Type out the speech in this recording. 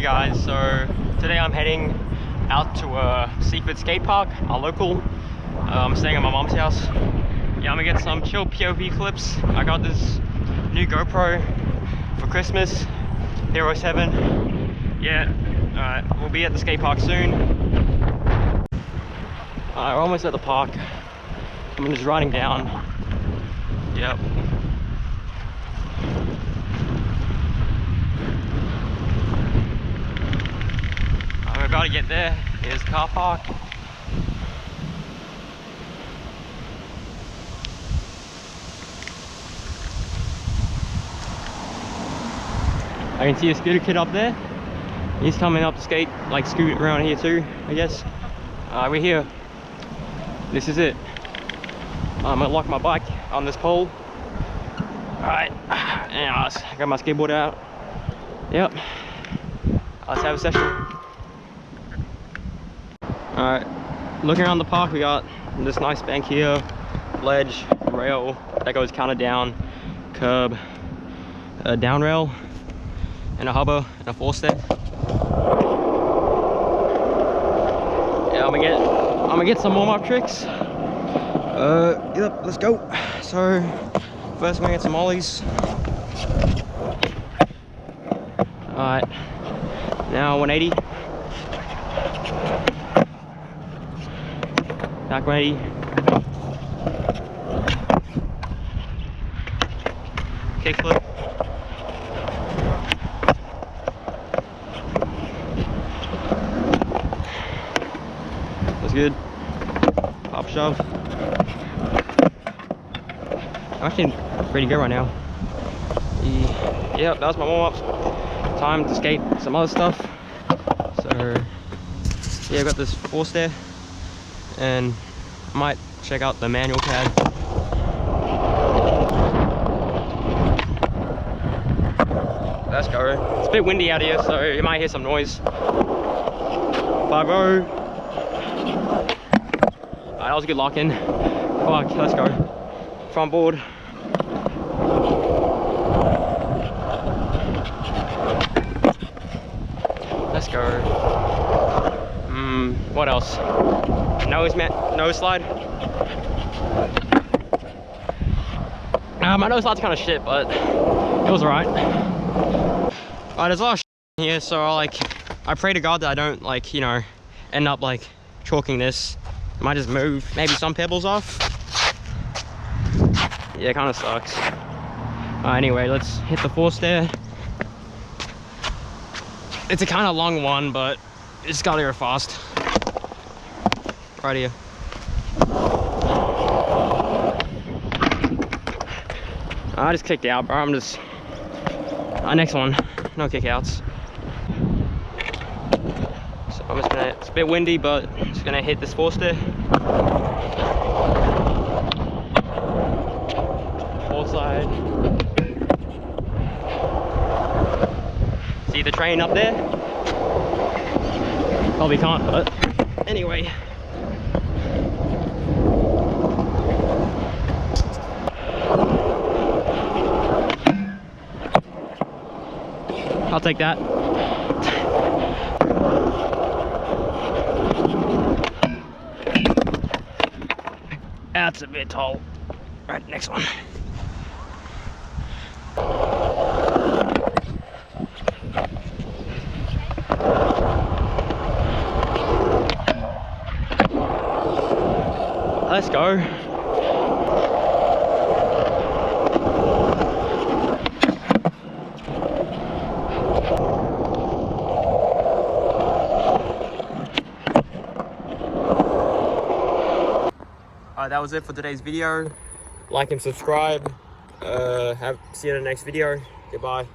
guys, so today I'm heading out to Seaford Skatepark, our local. I'm staying at my mom's house. Yeah, I'm gonna get some chill POV clips. I got this new GoPro for Christmas, Hero 7. Yeah, alright, we'll be at the skate park soon. Alright, we're almost at the park. I'm just riding down. Yep. I've got to get there. Here's the car park. I can see a scooter kid up there. He's coming up to skate, like scoot around here too, I guess. We're here. This is it. I'm gonna lock my bike on this pole. Alright, and I got my skateboard out. Yep. Let's have a session. Alright, looking around the park, we got this nice bank here, ledge, rail that goes kind of down, curb, a down rail, and a hubba, and a 4-step. Yeah, I'm gonna get some warm-up tricks. Yep, let's go. So, first I'm gonna get some ollies. Alright, now 180. Back 180. Kickflip. That's good. Pop shove. I'm actually pretty good right now. Yep, that was my warm-up. Time to skate some other stuff. So yeah, I got this 4-stair, and I might check out the manual pad. Let's go. It's a bit windy out here, so you might hear some noise. 5-0. Alright, that was a good lock-in. Fuck, let's go. Front board. Let's go. What else? Nose slide. My nose slide's kind of shit, but it was alright. Alright, there's a lot of shit in here, so I pray to God that I don't end up chalking this. I might just move maybe some pebbles off. Yeah, it kind of sucks. Anyway, let's hit the 4-stair. It's a kind of long one, but it's gotta go fast. Right here. I just kicked out, bro. I'm just... next one. No kickouts. So I'm just gonna... It's a bit windy, but I'm just gonna hit this 4-stair. Side. See the train up there? Probably can't, but anyway. I'll take that. That's a bit tall. Right, next one. Let's go. Alright, that was it for today's video. Like and subscribe. See you in the next video. Goodbye.